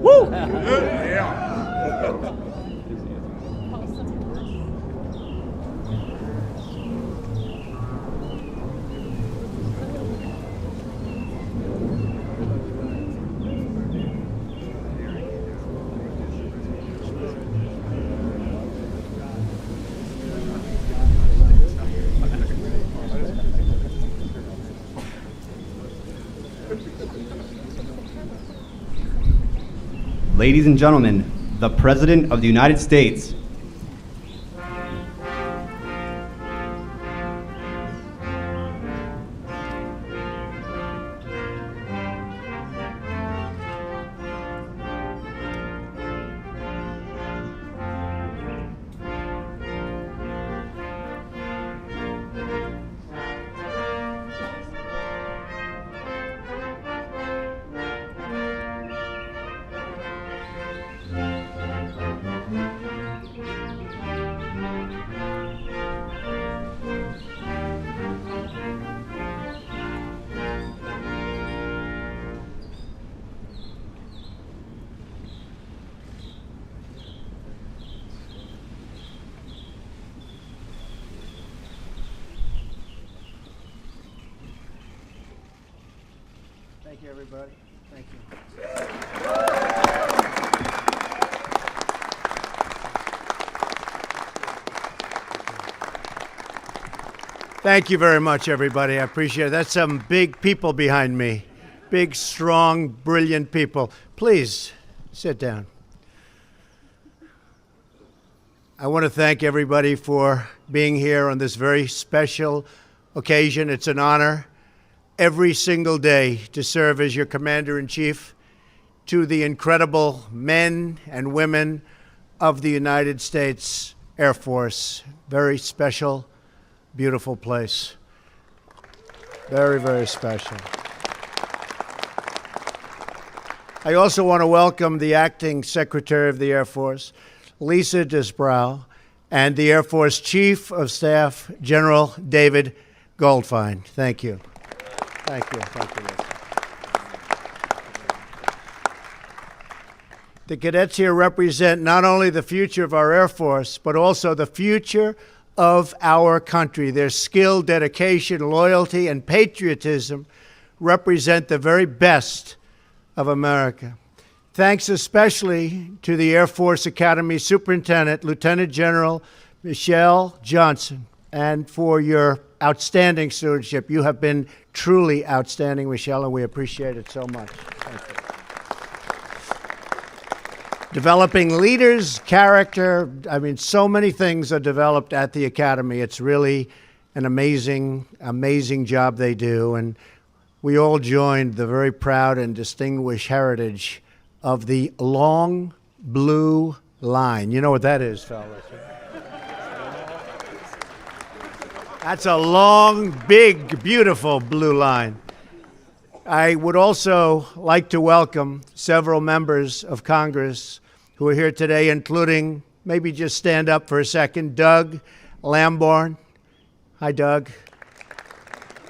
Woo! Ladies and gentlemen, the President of the United States. Thank you, everybody. Thank you. Thank you very much, everybody. I appreciate it. That's some big people behind me. Big, strong, brilliant people. Please sit down. I want to thank everybody for being here on this very special occasion. It's an honor every single day to serve as your commander-in-chief to the incredible men and women of the United States Air Force. Very special, beautiful place. Very, very special. I also want to welcome the Acting Secretary of the Air Force, Lisa Disbrow, and the Air Force Chief of Staff, General David Goldfein. Thank you. Thank you. Thank you. The cadets here represent not only the future of our Air Force, but also the future of our country. Their skill, dedication, loyalty, and patriotism represent the very best of America. Thanks especially to the Air Force Academy Superintendent, Lieutenant General Michelle Johnson, and for your outstanding stewardship. You have been truly outstanding, Michelle, and we appreciate it so much. Thank you. Developing leaders, character, I mean, so many things are developed at the Academy. It's really an amazing, amazing job they do, and we all joined the very proud and distinguished heritage of the long blue line. You know what that is, fellas? That's a long, big, beautiful blue line. I would also like to welcome several members of Congress who are here today, including, maybe just stand up for a second, Doug Lamborn. Hi, Doug.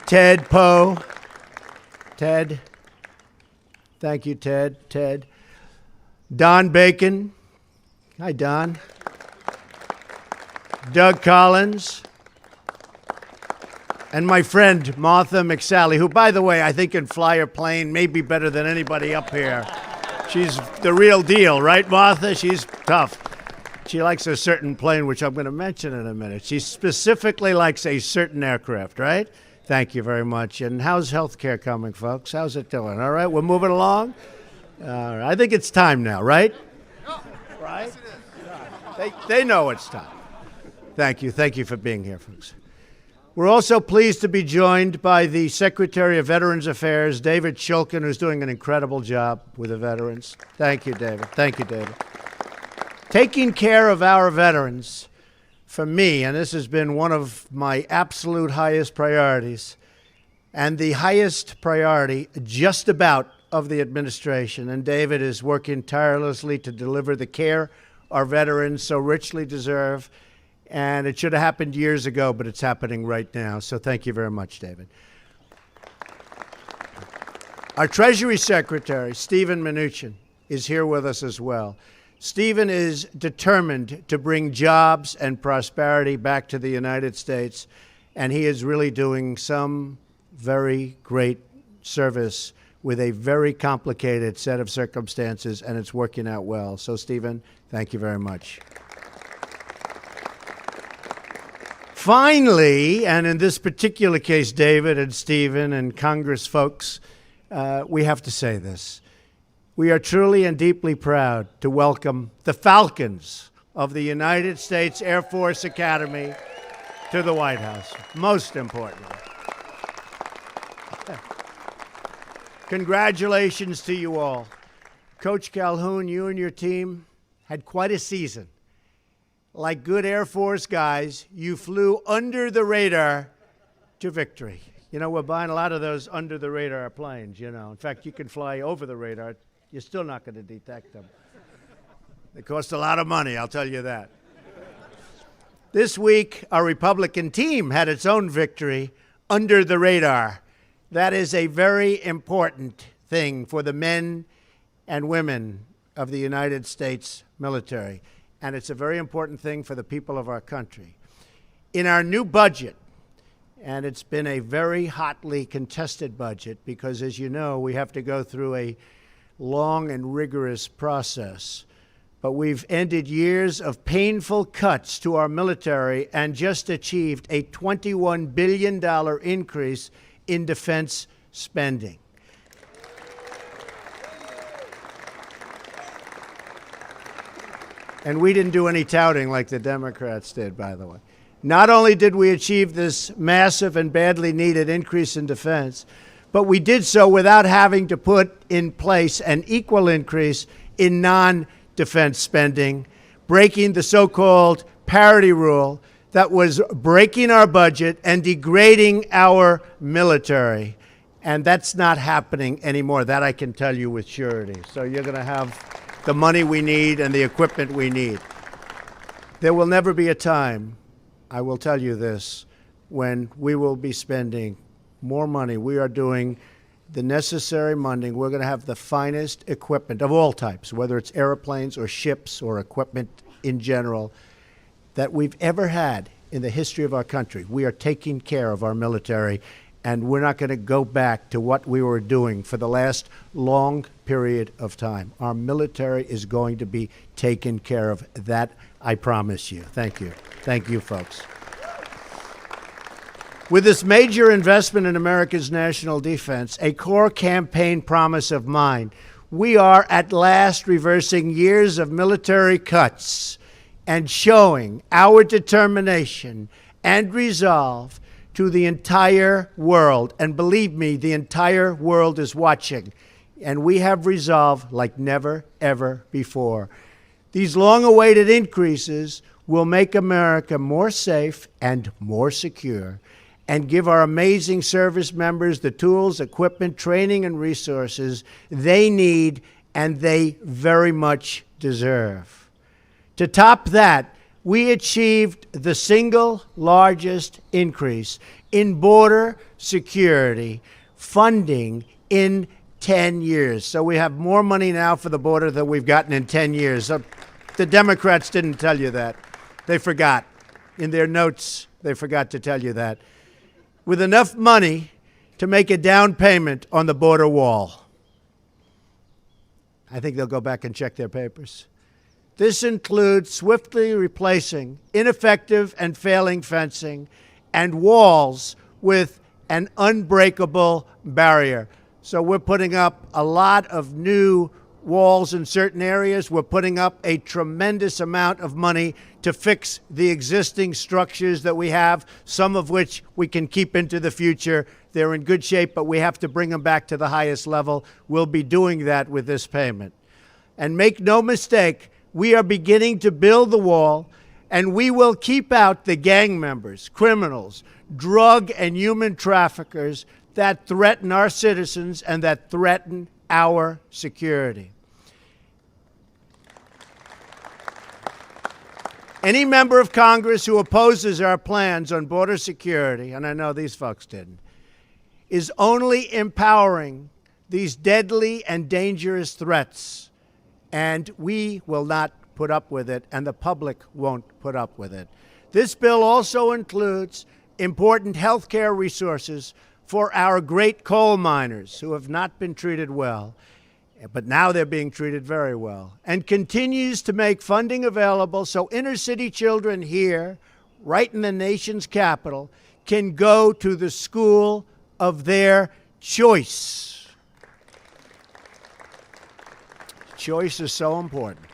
Ted Poe. Ted. Thank you, Ted. Ted. Don Bacon. Hi, Don. Doug Collins. And my friend, Martha McSally, who, by the way, I think can fly a plane maybe better than anybody up here. She's the real deal, right, Martha? She's tough. She likes a certain plane, which I'm going to mention in a minute. She specifically likes a certain aircraft, right? Thank you very much. And how's healthcare coming, folks? How's it doing? All right, we're moving along? All right, I think it's time now, right? Right? They know it's time. Thank you. Thank you for being here, folks. We're also pleased to be joined by the Secretary of Veterans Affairs, David Shulkin, who's doing an incredible job with the veterans. Thank you, David. Thank you, David. Taking care of our veterans, for me, and this has been one of my absolute highest priorities, and the highest priority just about of the administration. And David is working tirelessly to deliver the care our veterans so richly deserve. And it should have happened years ago, but it's happening right now. So thank you very much, David. Our Treasury Secretary, Stephen Mnuchin, is here with us as well. Stephen is determined to bring jobs and prosperity back to the United States, and he is really doing some very great service with a very complicated set of circumstances, and it's working out well. So, Stephen, thank you very much. Finally, and in this particular case, David and Stephen and Congress folks, we have to say this. We are truly and deeply proud to welcome the Falcons of the United States Air Force Academy to the White House, most importantly. Congratulations to you all. Coach Calhoun, you and your team had quite a season. Like good Air Force guys, you flew under the radar to victory. You know, we're buying a lot of those under the radar planes, you know. In fact, you can fly over the radar. You're still not going to detect them. They cost a lot of money, I'll tell you that. This week, our Republican team had its own victory under the radar. That is a very important thing for the men and women of the United States military. And it's a very important thing for the people of our country. In our new budget, and it's been a very hotly contested budget because, as you know, we have to go through a long and rigorous process. But we've ended years of painful cuts to our military and just achieved a $21 billion increase in defense spending. And we didn't do any touting like the Democrats did, by the way. Not only did we achieve this massive and badly needed increase in defense, but we did so without having to put in place an equal increase in non-defense spending, breaking the so-called parity rule that was breaking our budget and degrading our military. And that's not happening anymore. That I can tell you with surety. So you're going to have the money we need and the equipment we need. There will never be a time, I will tell you this, when we will be spending more money. We are doing the necessary funding. We're going to have the finest equipment of all types, whether it's airplanes or ships or equipment in general, that we've ever had in the history of our country. We are taking care of our military, and we're not going to go back to what we were doing for the last long period of time. Our military is going to be taken care of. That I promise you. Thank you. Thank you, folks. With this major investment in America's national defense, a core campaign promise of mine, we are at last reversing years of military cuts and showing our determination and resolve to the entire world. And believe me, the entire world is watching. And we have resolve like never, ever before. These long-awaited increases will make America more safe and more secure and give our amazing service members the tools, equipment, training, and resources they need and they very much deserve. To top that, we achieved the single largest increase in border security funding in 10 years. So we have more money now for the border than we've gotten in 10 years. The Democrats didn't tell you that. They forgot. In their notes, they forgot to tell you that. With enough money to make a down payment on the border wall. I think they'll go back and check their papers. This includes swiftly replacing ineffective and failing fencing and walls with an unbreakable barrier. So we're putting up a lot of new walls in certain areas. We're putting up a tremendous amount of money to fix the existing structures that we have, some of which we can keep into the future. They're in good shape, but we have to bring them back to the highest level. We'll be doing that with this payment. And make no mistake, we are beginning to build the wall, and we will keep out the gang members, criminals, drug and human traffickers that threaten our citizens and that threaten our security. Any member of Congress who opposes our plans on border security, and I know these folks didn't, is only empowering these deadly and dangerous threats, and we will not put up with it, and the public won't put up with it. This bill also includes important health care resources for our great coal miners who have not been treated well, but now they're being treated very well, and continues to make funding available so inner-city children here, right in the nation's capital, can go to the school of their choice. Choice is so important.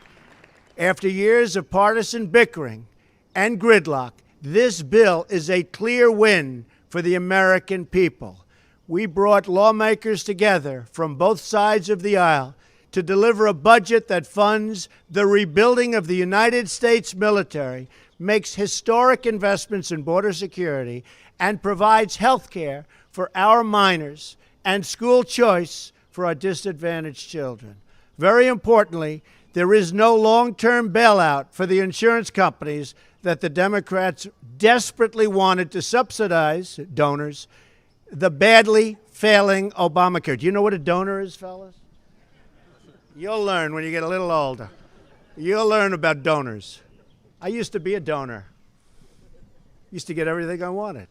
After years of partisan bickering and gridlock, this bill is a clear win for the American people. We brought lawmakers together from both sides of the aisle to deliver a budget that funds the rebuilding of the United States military, makes historic investments in border security, and provides health care for our miners and school choice for our disadvantaged children. Very importantly, there is no long-term bailout for the insurance companies that the Democrats desperately wanted to subsidize, donors, the badly failing Obamacare. Do you know what a donor is, fellas? You'll learn when you get a little older. You'll learn about donors. I used to be a donor. Used to get everything I wanted.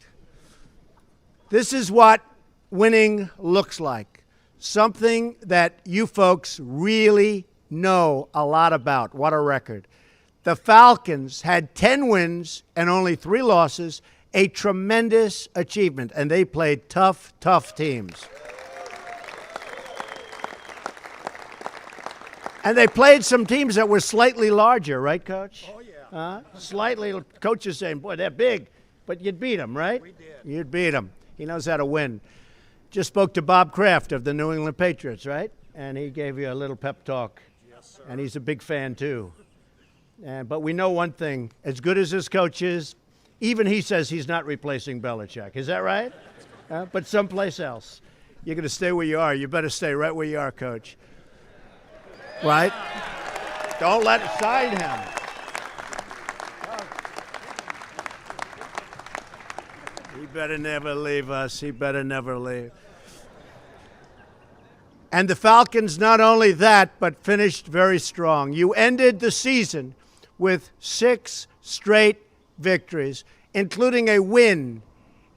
This is what winning looks like. Something that you folks really know a lot about. What a record. The Falcons had 10 wins and only 3 losses, a tremendous achievement, and they played tough, tough teams. And they played some teams that were slightly larger, right, Coach? Oh, yeah. Slightly. Coach is saying, boy, they're big, but you'd beat them, right? We did. You'd beat them. He knows how to win. Just spoke to Bob Kraft of the New England Patriots, right? And he gave you a little pep talk. Yes, sir. And he's a big fan, too. But we know one thing. As good as this coach is, even he says he's not replacing Belichick. Is that right? But someplace else. You're going to stay where you are. You better stay right where you are, Coach. Right? Don't let it sign him. He better never leave us. He better never leave. And the Falcons, not only that, but finished very strong. You ended the season with 6 straight victories, including a win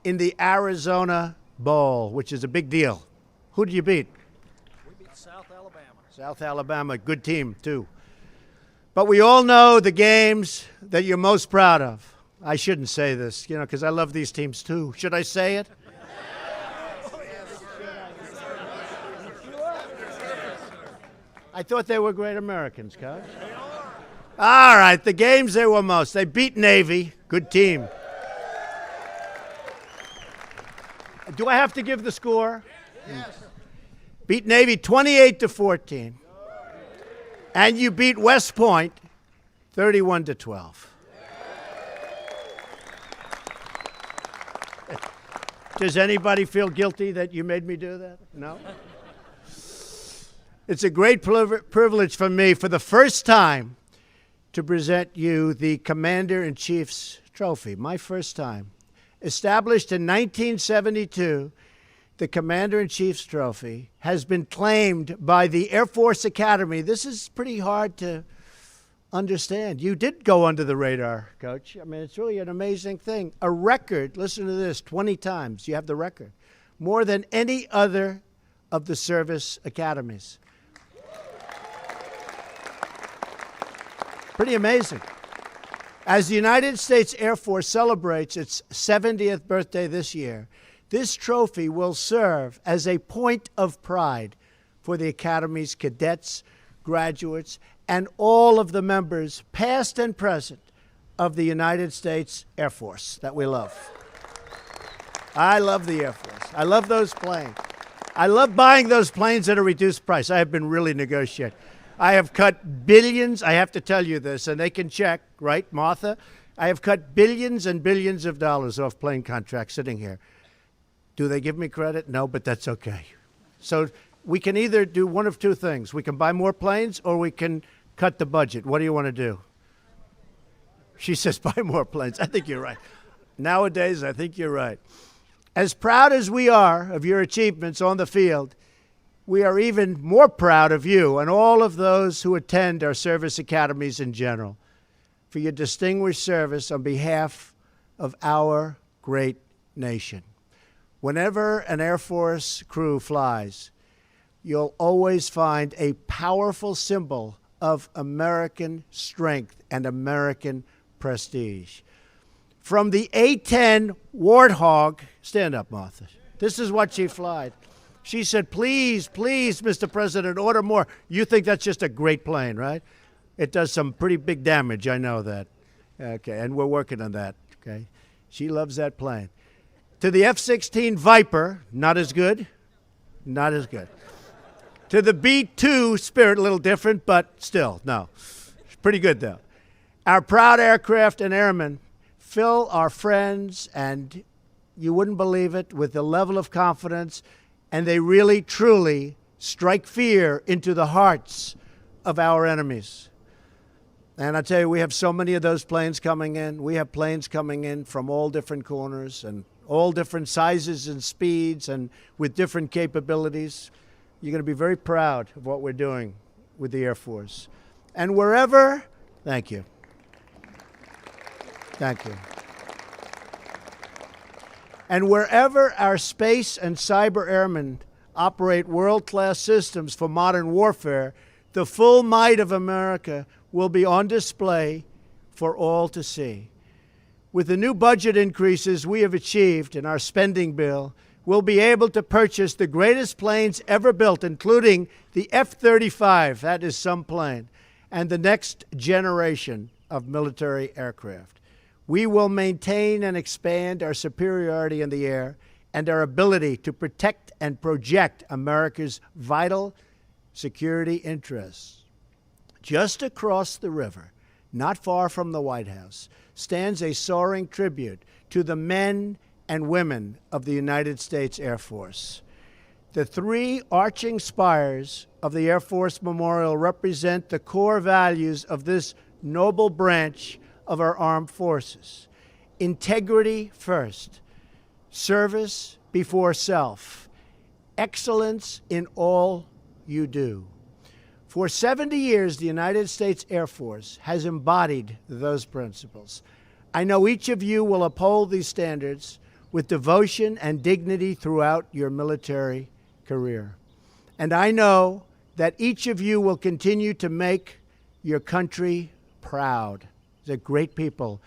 in the Arizona Bowl, which is a big deal. Who did you beat? We beat South Alabama. South Alabama, good team, too. But we all know the games that you're most proud of. I shouldn't say this, because I love these teams, too. Should I say it? I thought they were great Americans, Coach. All right, the games they were most. They beat Navy, good team. Do I have to give the score? Yes. Beat Navy 28-14. And you beat West Point 31-12. Does anybody feel guilty that you made me do that? No? It's a great privilege for me, for the first time, to present you the Commander-in-Chief's Trophy, my first time. Established in 1972, the Commander-in-Chief's Trophy has been claimed by the Air Force Academy. This is pretty hard to understand. You did go under the radar, Coach. I mean, it's really an amazing thing. A record, listen to this, 20 times. You have the record. More than any other of the service academies. Pretty amazing. As the United States Air Force celebrates its 70th birthday this year, this trophy will serve as a point of pride for the Academy's cadets, graduates, and all of the members, past and present, of the United States Air Force that we love. I love the Air Force. I love those planes. I love buying those planes at a reduced price. I have been really negotiating. I have cut billions. I have to tell you this, and they can check, right, Martha? I have cut billions and billions of dollars off plane contracts sitting here. Do they give me credit? No, but that's okay. So we can either do one of two things. We can buy more planes or we can cut the budget. What do you want to do? She says buy more planes. I think you're right. Nowadays, I think you're right. As proud as we are of your achievements on the field, we are even more proud of you and all of those who attend our service academies in general for your distinguished service on behalf of our great nation. Whenever an Air Force crew flies, you'll always find a powerful symbol of American strength and American prestige. From the A-10 Warthog, stand up, Martha. This is what she flied. She said, please, please, Mr. President, order more. You think that's just a great plane, right? It does some pretty big damage, I know that. Okay, and we're working on that, okay? She loves that plane. To the F-16 Viper, not as good, not as good. To the B-2 Spirit, a little different, but still, no. Pretty good, though. Our proud aircraft and airmen fill our friends, and you wouldn't believe it, with the level of confidence, and they really, truly strike fear into the hearts of our enemies. And I tell you, we have so many of those planes coming in. We have planes coming in from all different corners and all different sizes and speeds and with different capabilities. You're going to be very proud of what we're doing with the Air Force. And wherever, thank you. Thank you. And wherever our space and cyber airmen operate world-class systems for modern warfare, the full might of America will be on display for all to see. With the new budget increases we have achieved in our spending bill, we'll be able to purchase the greatest planes ever built, including the F-35, that is some plane, and the next generation of military aircraft. We will maintain and expand our superiority in the air and our ability to protect and project America's vital security interests. Just across the river, not far from the White House, stands a soaring tribute to the men and women of the United States Air Force. The three arching spires of the Air Force Memorial represent the core values of this noble branch of our armed forces. Integrity first, service before self, excellence in all you do. For 70 years, the United States Air Force has embodied those principles. I know each of you will uphold these standards with devotion and dignity throughout your military career. And I know that each of you will continue to make your country proud. They're great people.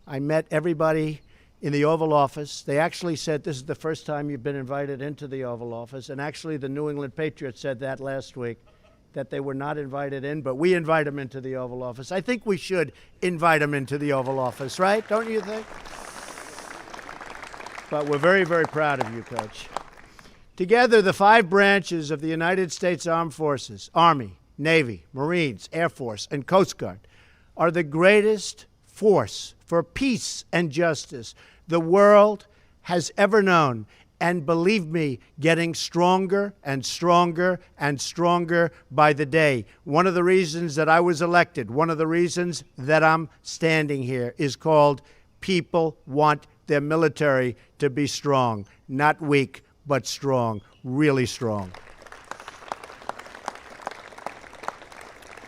I met everybody in the Oval Office. They actually said this is the first time you've been invited into the Oval Office. And actually, the New England Patriots said that last week, that they were not invited in, but we invite them into the Oval Office. I think we should invite them into the Oval Office, right? Don't you think? But we're very, very proud of you, Coach. Together, the five branches of the United States Armed Forces, Army, Navy, Marines, Air Force, and Coast Guard, are the greatest force for peace and justice the world has ever known. And believe me, getting stronger and stronger and stronger by the day. One of the reasons that I was elected, one of the reasons that I'm standing here is called people want their military to be strong. Not weak, but strong, really strong.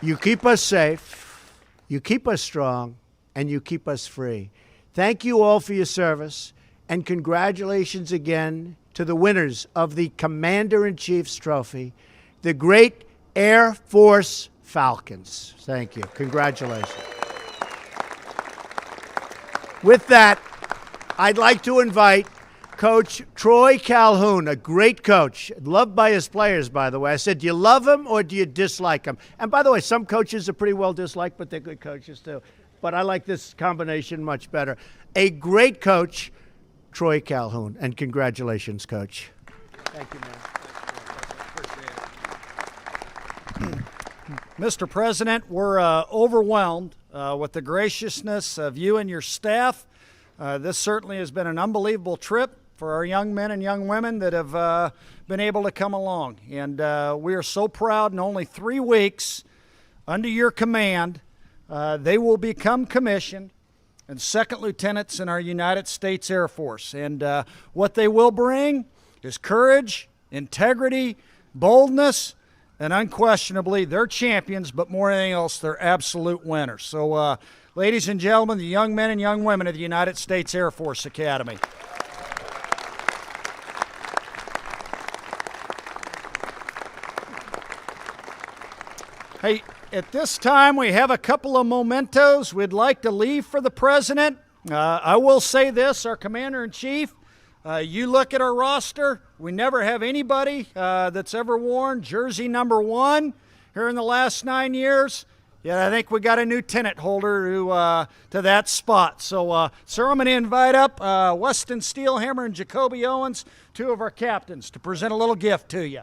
You keep us safe, you keep us strong, and you keep us free. Thank you all for your service, and congratulations again to the winners of the Commander-in-Chief's Trophy, the great Air Force Falcons. Thank you. Congratulations. With that, I'd like to invite Coach Troy Calhoun, a great coach, loved by his players, by the way. I said, do you love him or do you dislike him? And by the way, some coaches are pretty well disliked, but they're good coaches too. But I like this combination much better. A great coach, Troy Calhoun, and congratulations, Coach. Thank you, man. Mr. President, we're overwhelmed with the graciousness of you and your staff. This certainly has been an unbelievable trip for our young men and young women that have been able to come along. And we are so proud in only 3 weeks under your command, they will become commissioned and second lieutenants in our United States Air Force. And what they will bring is courage, integrity, boldness, and unquestionably, they're champions, but more than anything else, they're absolute winners. So, ladies and gentlemen, the young men and young women of the United States Air Force Academy. Hey, at this time, we have a couple of mementos we'd like to leave for the President. I will say this, our Commander-in-Chief, you look at our roster, we never have anybody that's ever worn jersey number 1 here in the last 9 years. Yet I think we got a new tenant holder to that spot. So, sir, I'm going to invite up Weston Steelhammer and Jacoby Owens, 2 of our captains, to present a little gift to you.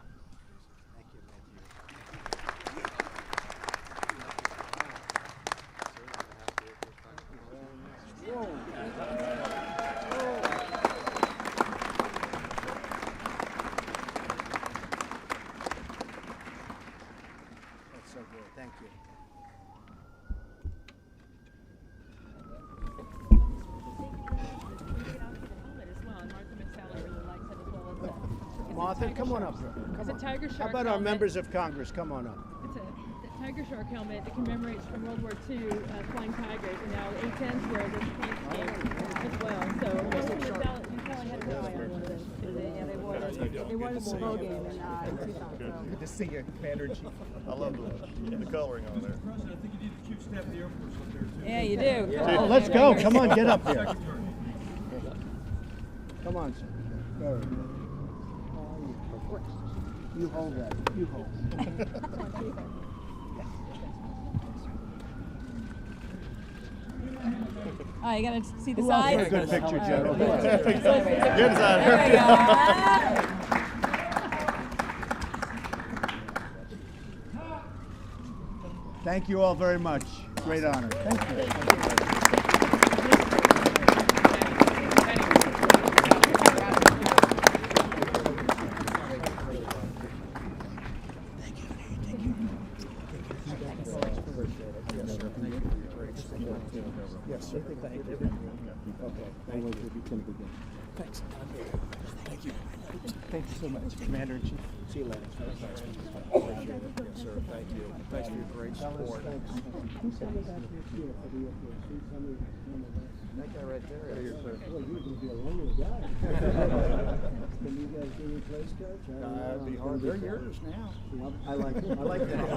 So good. Thank you. Martha, come on up. It's a tiger shark How about our helmet. members of Congress? Come on up. It's a tiger shark helmet that commemorates from World War II flying tigers, and now A-10s wear this paint scheme as well. So you probably had a guy on one of those. Yeah, they wore it at the bowl game in Tucson. Good to see you, Commander-in-Chief. I love the coloring on there. President, I think you need to keep staff of the Air Force up there too. Yeah, you do. Oh, let's go. Come on, get up here. Come on, sir. Very good. You hold that. You hold. Oh, you gotta see the Who else sides. for a good picture, General? Good side. There we go. Thank you all very much. Great honor. Thank you. Yes, sir. Thank you. Okay. Thanks. Thank you. Thank you so much, Commander-in-Chief. See you later. Yes, sir. Thank you. Thanks for your great support. That guy right there. Right here, sir. Well, you're going to be a lonely guy. Can you guys do your place cards? That'd be hard. They're yours now. I like that.